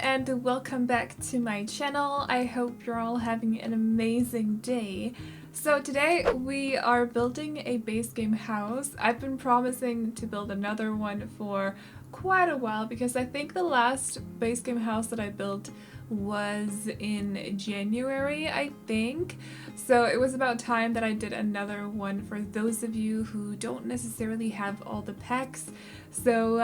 and welcome back to my channel. I hope you're all having an amazing day. So today we are building a base game house. I've been promising to build another one for quite a while because I think the last base game house that I built was in January, I think. So it was about time that I did another one for those of you who don't necessarily have all the packs. So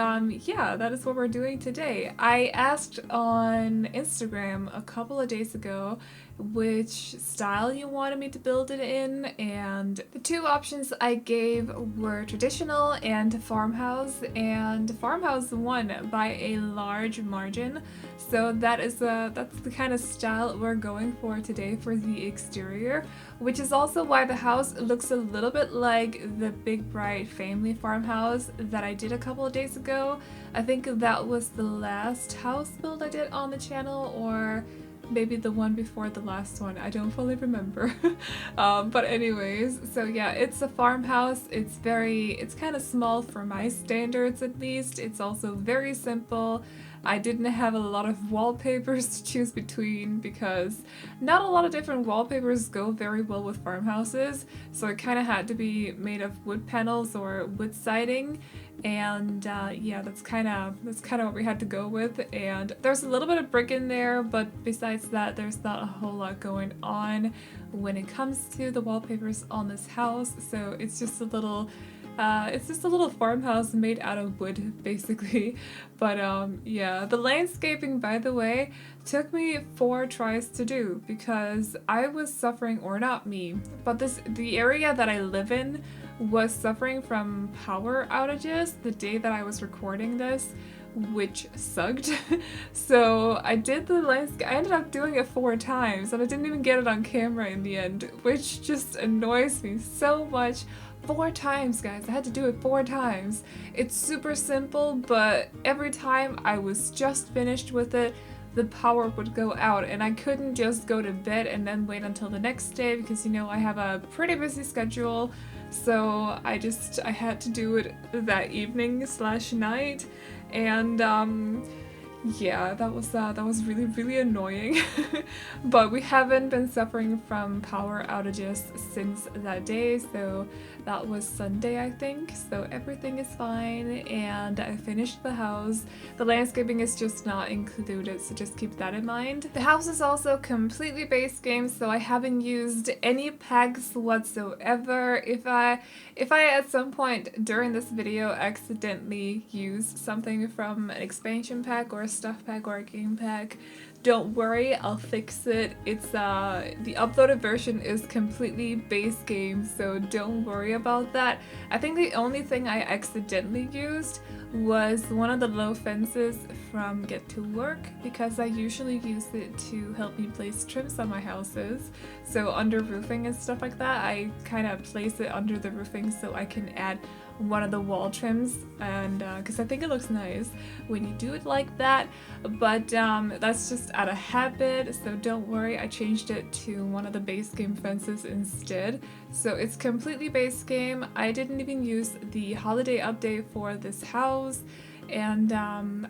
yeah, that is what we're doing today. I asked on Instagram a couple of days ago which style you wanted me to build it in, and the two options I gave were traditional and farmhouse, and farmhouse won by a large margin. So that's the kind of style we're going for today for the exterior, which is also why the house looks a little bit like the Big Bright Family farmhouse that I did a couple of days ago. I think that was the last house build I did on the channel, or maybe the one before the last one. I don't fully remember. But anyways, so yeah, it's a farmhouse. It's kind of small for my standards at least. It's also very simple. I didn't have a lot of wallpapers to choose between because not a lot of different wallpapers go very well with farmhouses, so it kind of had to be made of wood panels or wood siding, and yeah, that's kind of what we had to go with. And there's a little bit of brick in there, but besides that, there's not a whole lot going on when it comes to the wallpapers on this house. So it's just a little farmhouse made out of wood, basically. But yeah, the landscaping, by the way, took me 4 tries to do because I was suffering, or not me, but the area that I live in was suffering from power outages the day that I was recording this, which sucked. So I did the landscape. I ended up doing it 4 times and I didn't even get it on camera in the end, which just annoys me so much. 4 times, guys. I had to do it 4 times. It's super simple, but every time I was just finished with it, the power would go out and I couldn't just go to bed and then wait until the next day because, you know, I have a pretty busy schedule. So I had to do it that evening / night, and yeah, that was really, really annoying. But we haven't been suffering from power outages since that day, so that was Sunday, I think. So everything is fine, and I finished the house. The landscaping is just not included, so just keep that in mind. The house is also completely base game, so I haven't used any packs whatsoever. If I at some point during this video accidentally use something from an expansion pack or a stuff pack or a game pack, don't worry, I'll fix it. It's the uploaded version is completely base game, so don't worry about that. I think the only thing I accidentally used was one of the low fences from Get to Work, because I usually use it to help me place trims on my houses. So under roofing and stuff like that, I kind of place it under the roofing so I can add one of the wall trims, and because I think it looks nice when you do it like that. But that's just out of habit, so don't worry, I changed it to one of the base game fences instead. So it's completely base game. I didn't even use the holiday update for this house, and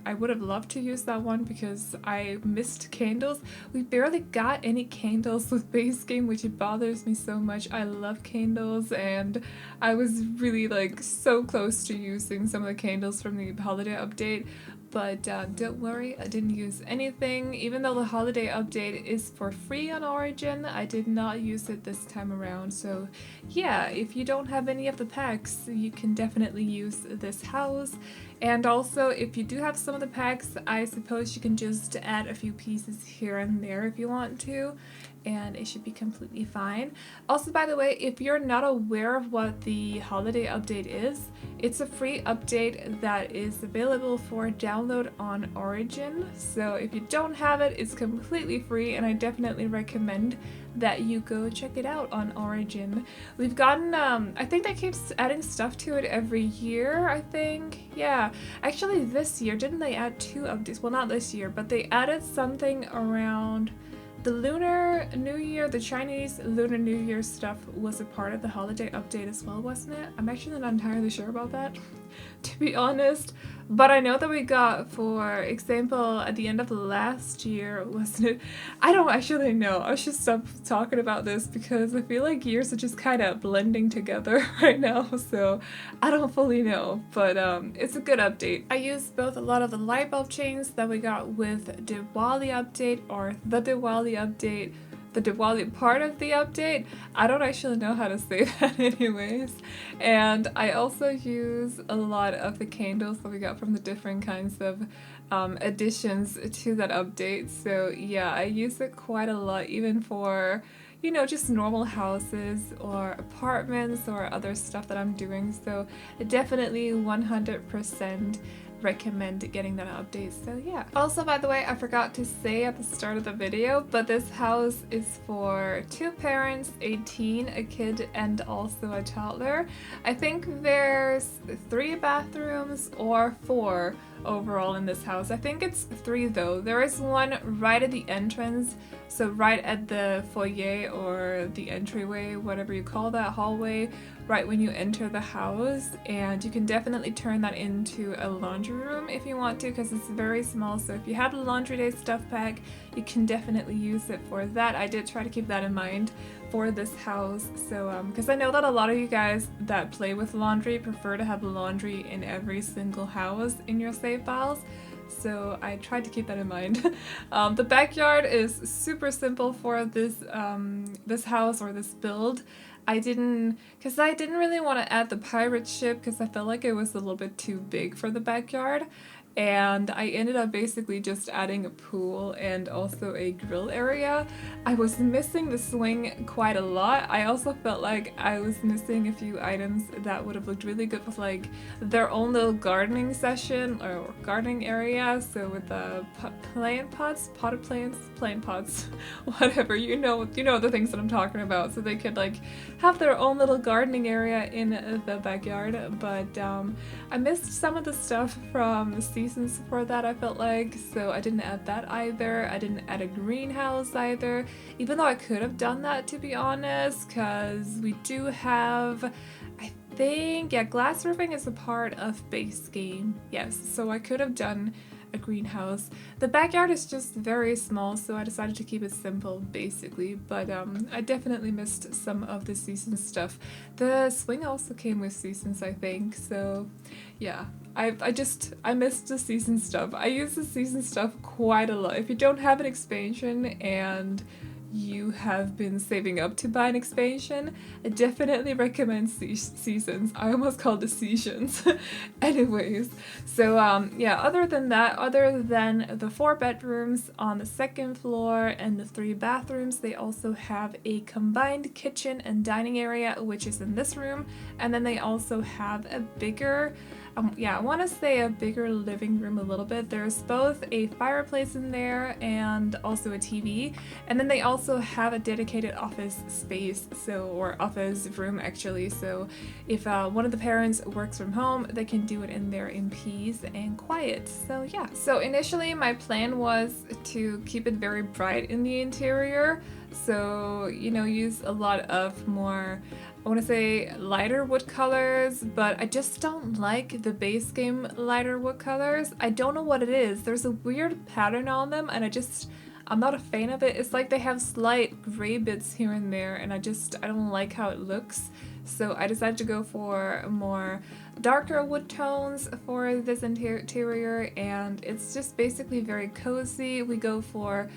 I would have loved to use that one because I missed candles. We barely got any candles with base game, which bothers me so much. I love candles, and I was really like so close to using some of the candles from the holiday update. But don't worry, I didn't use anything. Even though the holiday update is for free on Origin, I did not use it this time around. So yeah, if you don't have any of the packs, you can definitely use this house. And also, if you do have some of the packs, I suppose you can just add a few pieces here and there if you want to, and it should be completely fine. Also, by the way, if you're not aware of what the holiday update is, it's a free update that is available for download on Origin. So if you don't have it, it's completely free, and I definitely recommend that you go check it out on Origin. We've gotten, I think they keep adding stuff to it every year, I think. Yeah, actually this year, didn't they add 2 updates? Well, not this year, but they added something around the Lunar New Year. The Chinese Lunar New Year stuff was a part of the holiday update as well, wasn't it? I'm actually not entirely sure about that. to be honest. But I know that we got, for example, at the end of last year, wasn't it? I don't actually know. I should stop talking about this because I feel like years are just kind of blending together right now, so I don't fully know. But it's a good update. I used both a lot of the light bulb chains that we got with Diwali update, or the Diwali update, the Diwali part of the update. I don't actually know how to say that anyways. And I also use a lot of the candles that we got from the different kinds of additions to that update. So yeah, I use it quite a lot, even for, you know, just normal houses or apartments or other stuff that I'm doing. So definitely 100% recommend getting that update. So yeah. Also, by the way, I forgot to say at the start of the video, but this house is for 2 parents, a teen, a kid, and also a toddler. I think there's 3 bathrooms or 4 overall in this house. I think it's 3 though. There is one right at the entrance, so right at the foyer or the entryway, whatever you call that, hallway, right when you enter the house, and you can definitely turn that into a laundry room if you want to, because it's very small. So if you have a laundry day stuff pack, you can definitely use it for that. I did try to keep that in mind for this house, so because I know that a lot of you guys that play with laundry prefer to have laundry in every single house in your save files. So I tried to keep that in mind. The backyard is super simple for this this house or this build. I didn't really want to add the pirate ship because I felt like it was a little bit too big for the backyard. And I ended up basically just adding a pool and also a grill area. I was missing the swing quite a lot. I also felt like I was missing a few items that would have looked really good with like their own little gardening session or gardening area. So with the plant pots, potted plants, plant pots, whatever, you know the things that I'm talking about. So they could like have their own little gardening area in the backyard. But I missed some of the stuff from the seasons for that, I felt like, so I didn't add that either. I didn't add a greenhouse either, even though I could have done that, to be honest, because we do have, I think, yeah, glass roofing is a part of base game, yes, so I could have done a greenhouse. The backyard is just very small, so I decided to keep it simple basically, but I definitely missed some of the season stuff. The swing also came with seasons, I think, so yeah. I missed the season stuff. I use the season stuff quite a lot. If you don't have an expansion and you have been saving up to buy an expansion, I definitely recommend seasons. I almost called it seasons. Anyways, so yeah, other than that, other than the 4 bedrooms on the 2nd floor and the 3 bathrooms, they also have a combined kitchen and dining area, which is in this room, and then they also have a bigger, yeah, I want to say a bigger living room a little bit. There's both a fireplace in there and also a TV, and then they also have a dedicated office space, so, or office room actually, so if one of the parents works from home, they can do it in there in peace and quiet. So yeah, so initially my plan was to keep it very bright in the interior, so, you know, use a lot of more, I want to say, lighter wood colors, but I just don't like the base game lighter wood colors. I don't know what it is. There's a weird pattern on them, and I'm not a fan of it. It's like they have slight gray bits here and there, and I don't like how it looks. So I decided to go for more darker wood tones for this interior, and it's just basically very cozy. We go for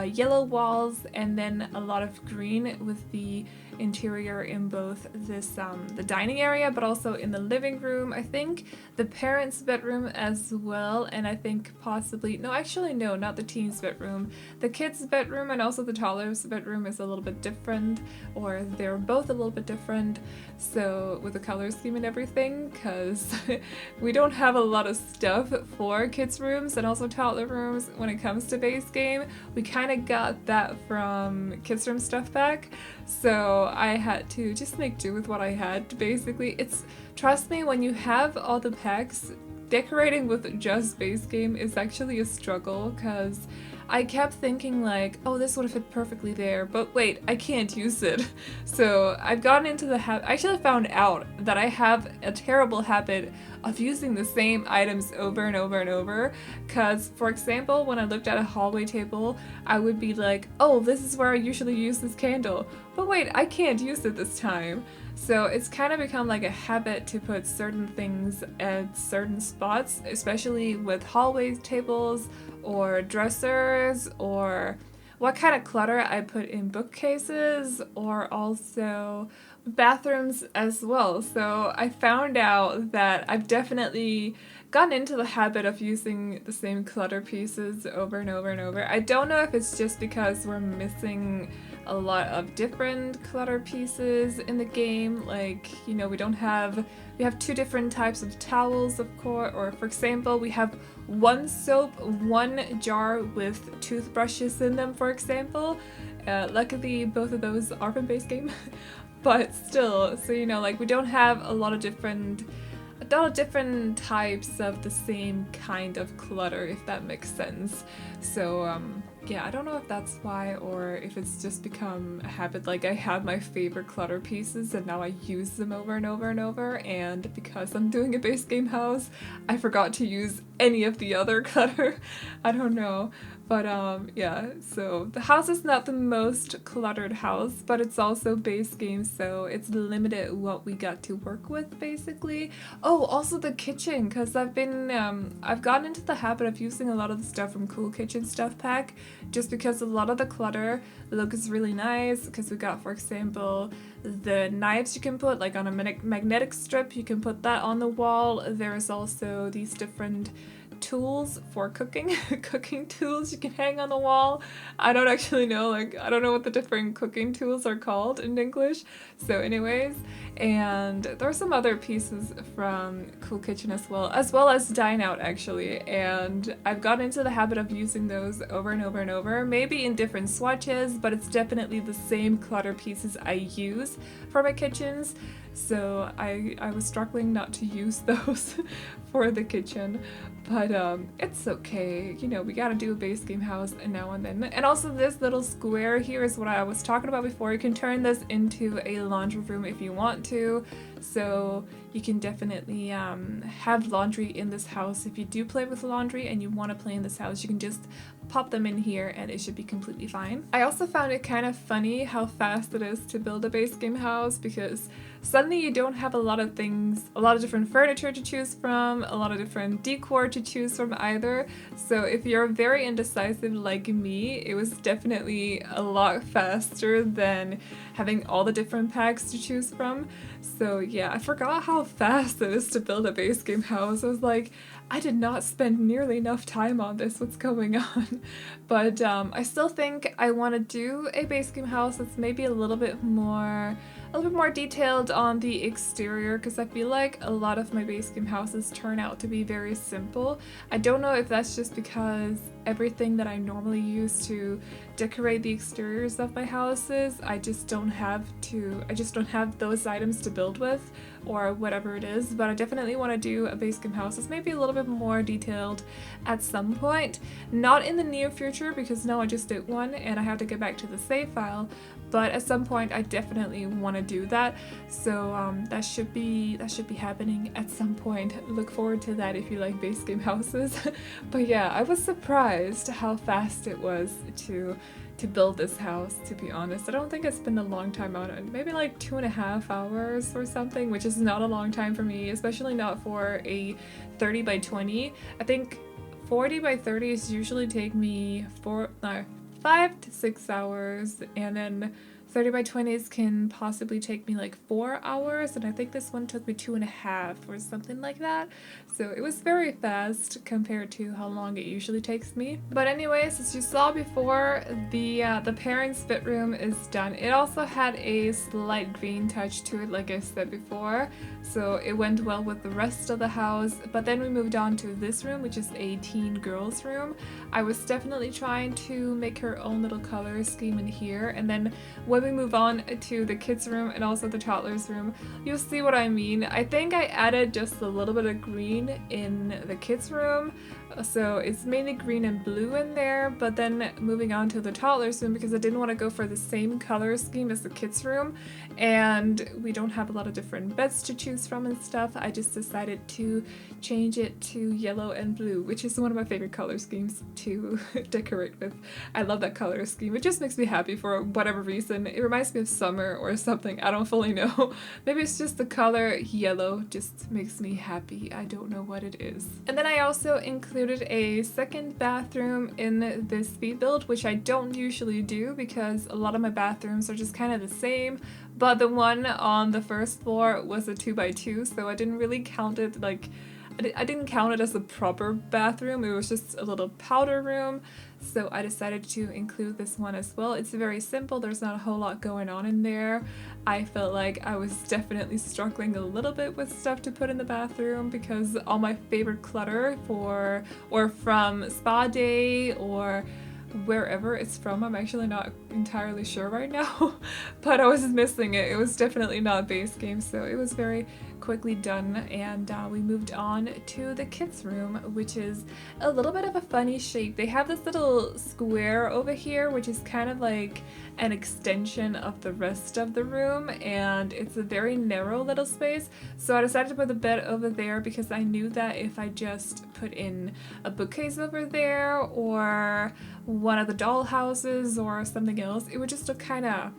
yellow walls and then a lot of green with the interior in both this the dining area, but also in the living room. I think the parents' bedroom as well, and I think possibly, no, actually no, not the teen's bedroom. The kids' bedroom and also the toddler's bedroom is a little bit different, or they're both a little bit different, so with the color scheme and everything, because we don't have a lot of stuff for kids' rooms and also toddler rooms when it comes to base game. We kind of got that from kids' room stuff pack, so I had to just make do with what I had, basically. Trust me, when you have all the packs, decorating with just base game is actually a struggle, because I kept thinking like, oh, this would have fit perfectly there, but wait, I can't use it. So I've gotten into the habit, I actually found out that I have a terrible habit of using the same items over and over and over. Because, for example, when I looked at a hallway table, I would be like, oh, this is where I usually use this candle, but wait, I can't use it this time. So it's kind of become like a habit to put certain things at certain spots, especially with hallway tables or dressers, or what kind of clutter I put in bookcases, or also bathrooms as well. So I found out that I've definitely gotten into the habit of using the same clutter pieces over and over and over. I don't know if it's just because we're missing a lot of different clutter pieces in the game. Like, you know, we have two different types of towels, of course, or for example, we have one soap, one jar with toothbrushes in them, for example. Luckily, both of those are from base game, but still, so you know, like we don't have a lot of different types of the same kind of clutter, if that makes sense. So yeah, I don't know if that's why, or if it's just become a habit. Like, I have my favorite clutter pieces and now I use them over and over and over, and because I'm doing a base game house, I forgot to use any of the other clutter. I don't know. But yeah, so the house is not the most cluttered house, but it's also base game, so it's limited what we got to work with, basically. Oh, also the kitchen, because I've gotten into the habit of using a lot of the stuff from Cool Kitchen Stuff Pack, just because a lot of the clutter looks really nice, because we got, for example, the knives you can put like on a magnetic strip, you can put that on the wall. There's also these different tools for cooking cooking tools you can hang on the wall. I don't actually know, like, I don't know what the different cooking tools are called in English. So anyways, and there are some other pieces from Cool Kitchen as well as Dine Out, actually, and I've gotten into the habit of using those over and over and over, maybe in different swatches, but it's definitely the same clutter pieces I use for my kitchens. So I was struggling not to use those for the kitchen, but it's okay. You know, we gotta do a base game house now and then. And also this little square here is what I was talking about before. You can turn this into a laundry room if you want to. So you can definitely have laundry in this house. If you do play with laundry and you want to play in this house, you can just pop them in here and it should be completely fine. I also found it kind of funny how fast it is to build a base game house, because suddenly you don't have a lot of things, a lot of different furniture to choose from, a lot of different decor to choose from either. So if you're very indecisive like me, it was definitely a lot faster than having all the different packs to choose from. So yeah, I forgot how fast it is to build a base game house. I was like, I did not spend nearly enough time on this, what's going on? But I still think I want to do a base game house that's maybe a little bit more detailed on the exterior, because I feel like a lot of my base game houses turn out to be very simple. I don't know if that's just because everything that I normally use to decorate the exteriors of my houses, I just don't have those items to build with, or whatever it is, but I definitely want to do a base game house that's maybe a little bit more detailed at some point. Not in the near future, because now I just did one and I have to get back to the save file, but at some point I definitely want to do that. So that should be happening at some point. Look forward to that if you like base game houses. But yeah, I was surprised how fast it was to build this house, to be honest. I don't think it's been a long time on it, maybe like 2.5 hours or something, which is not a long time for me, especially not for a 30 by 20. I think 40 by 30s usually take me 5 to 6 hours, and then 30 by 20s can possibly take me like 4 hours, and I think this one took me 2.5 or something like that. So it was very fast compared to how long it usually takes me. But anyways, as you saw before, the parents' bedroom is done. It also had a slight green touch to it, like I said before, so it went well with the rest of the house. But then we moved on to this room, which is a teen girl's room. I was definitely trying to make her own little color scheme in here, and then when we move on to the kids room and also the toddlers room, you'll see what I mean. I think I added just a little bit of green in the kids room, so it's mainly green and blue in there, but then moving on to the toddlers room, because I didn't want to go for the same color scheme as the kids room, and we don't have a lot of different beds to choose from and stuff, I just decided to change it to yellow and blue, which is one of my favorite color schemes to decorate with. I love that color scheme. It just makes me happy for whatever reason. It reminds me of summer or something. I don't fully know. Maybe it's just the color yellow just makes me happy. I don't know what it is. And then I also included a second bathroom in this speed build, which I don't usually do because a lot of my bathrooms are just kind of the same. But the one on the first floor was a 2x2, so I didn't really count it like I didn't count it as a proper bathroom. It was just a little powder room, so I decided to include this one as well. It's very simple. There's not a whole lot going on in there. I felt like I was definitely struggling a little bit with stuff to put in the bathroom because all my favorite clutter from Spa Day or wherever it's from, I'm actually not entirely sure right now, but I was missing it. It was definitely not base game, so it was very quickly done, and we moved on to the kids room, which is a little bit of a funny shape. They have this little square over here, which is kind of like an extension of the rest of the room, and it's a very narrow little space, so I decided to put the bed over there because I knew that if I just put in a bookcase over there or one of the doll houses or something else, it would just look kind of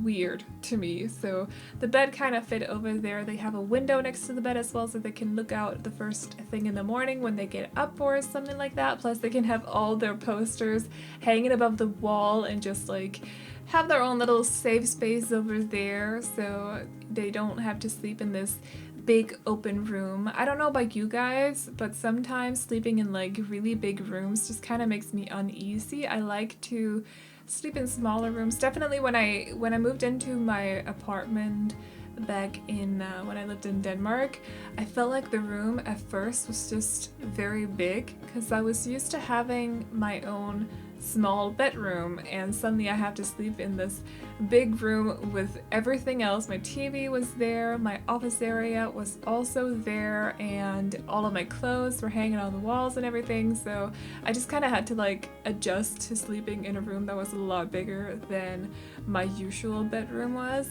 weird to me. So the bed kind of fit over there. They have a window next to the bed as well, so they can look out the first thing in the morning when they get up or something like that. Plus they can have all their posters hanging above the wall and just like have their own little safe space over there, so they don't have to sleep in this big open room. I don't know about you guys, but sometimes sleeping in like really big rooms just kind of makes me uneasy. I like to sleep in smaller rooms. Definitely when I moved into my apartment back in when I lived in Denmark, I felt like the room at first was just very big because I was used to having my own small bedroom, and suddenly I have to sleep in this big room with everything else. My TV was there, my office area was also there, and all of my clothes were hanging on the walls and everything, so I just kind of had to like adjust to sleeping in a room that was a lot bigger than my usual bedroom was.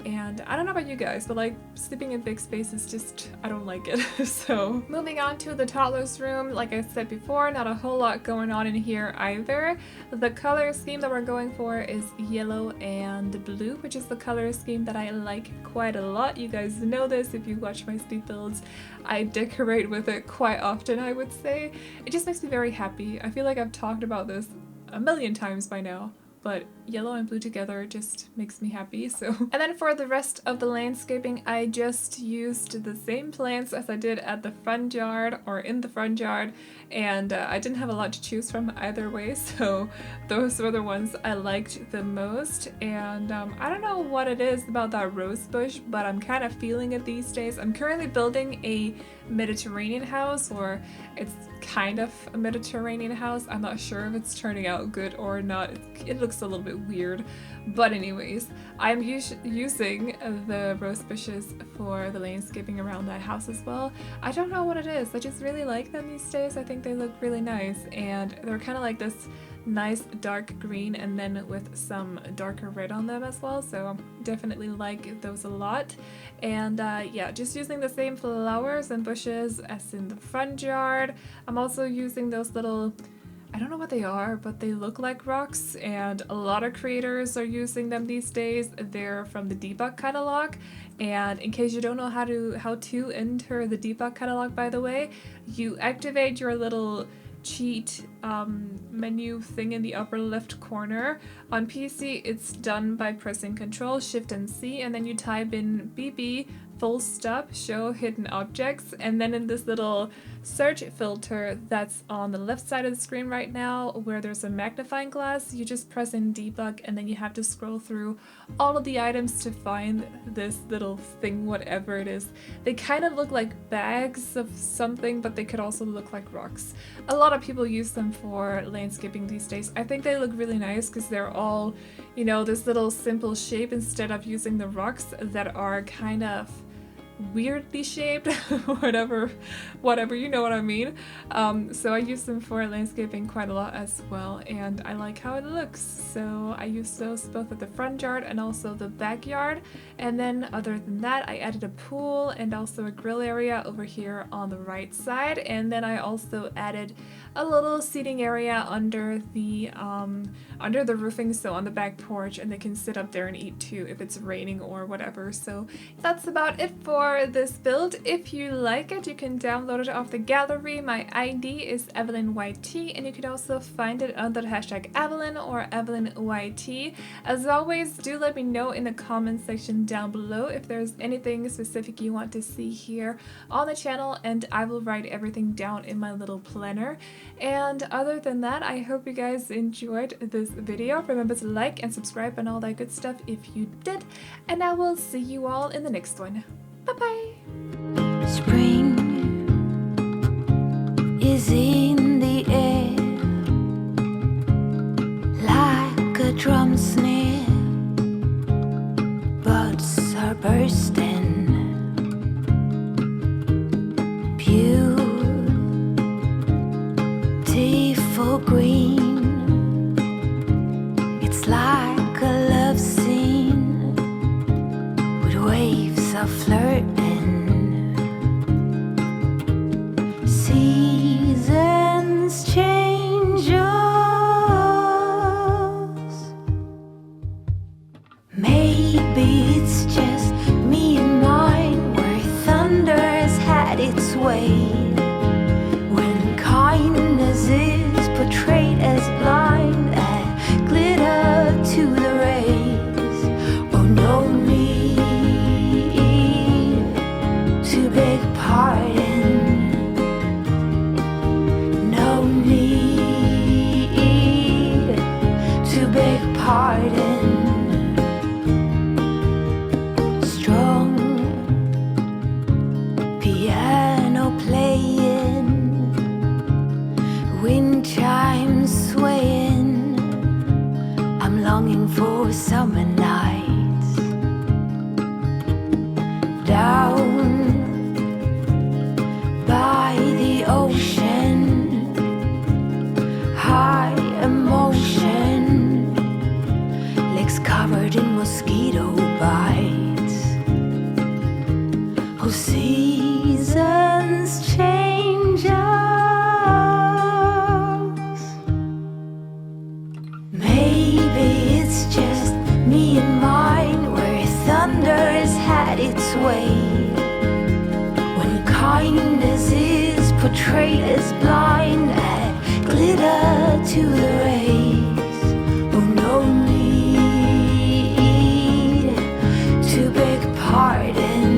And I don't know about you guys, but like sleeping in big spaces just, I don't like it. So moving on to the toddler's room, like I said before, not a whole lot going on in here either. The color scheme that we're going for is yellow and blue, which is the color scheme that I like quite a lot. You guys know this if you watch my speed builds. I decorate with it quite often, I would say. It just makes me very happy. I feel like I've talked about this a million times by now, but yellow and blue together just makes me happy. So, and then for the rest of the landscaping, I just used the same plants as I did at the front yard or in the front yard, and I didn't have a lot to choose from either way, so those were the ones I liked the most. And I don't know what it is about that rose bush, but I'm kind of feeling it these days. I'm currently building a Mediterranean house, or it's kind of a Mediterranean house. I'm not sure if it's turning out good or not. It looks a little bit weird, but anyways, I'm using the rose bushes for the landscaping around that house as well. I don't know what it is. I just really like them these days. I think they look really nice, and they're kind of like this nice dark green and then with some darker red on them as well, so definitely like those a lot. And yeah, just using the same flowers and bushes as in the front yard. I'm also using those little, I don't know what they are, but they look like rocks, and a lot of creators are using them these days. They're from the debug catalog, and in case you don't know how to enter the debug catalog, by the way, you activate your little cheat menu thing in the upper left corner. On PC it's done by pressing Ctrl, Shift and C, and then you type in bb.moveobjects full stop, show hidden objects, and then in this little search filter that's on the left side of the screen right now where there's a magnifying glass, you just press in debug and then you have to scroll through all of the items to find this little thing, whatever it is. They kind of look like bags of something, but they could also look like rocks. A lot of people use them for landscaping these days. I think they look really nice because they're all, you know, this little simple shape instead of using the rocks that are kind of weirdly shaped. whatever you know what I mean. So I use them for landscaping quite a lot as well, and I like how it looks, so I use those both at the front yard and also the backyard. And then other than that, I added a pool and also a grill area over here on the right side, and then I also added a little seating area under the roofing, so on the back porch, and they can sit up there and eat too if it's raining or whatever. So that's about it for this build. If you like it, you can download it off the gallery. My ID is AvelineYT, and you can also find it under the hashtag Aveline or AvelineYT. As always, do let me know in the comment section down below if there's anything specific you want to see here on the channel, and I will write everything down in my little planner. And other than that, I hope you guys enjoyed this video. Remember to like and subscribe and all that good stuff if you did, and I will see you all in the next one. Bye bye! Spring is in the air like a drum snare. Buds are bursting. Beautiful green. It's like a love scene with waves of flirting. Seasons change us. Maybe it's just me and mine, where thunder has had its way. When kindness is portrayed as blind and glitter to the rays. Oh, no need to beg pardon. No need to beg pardon. Strong piano playing, wind chimes swaying. I'm longing for summer nights down by the ocean. High emotion, legs covered in mosquito bites. Oh, seasons change us. Maybe it's just me and mine, where thunder has had its way. When kindness is portrayed as blind and glitter to the rays. Oh, no need to beg pardon.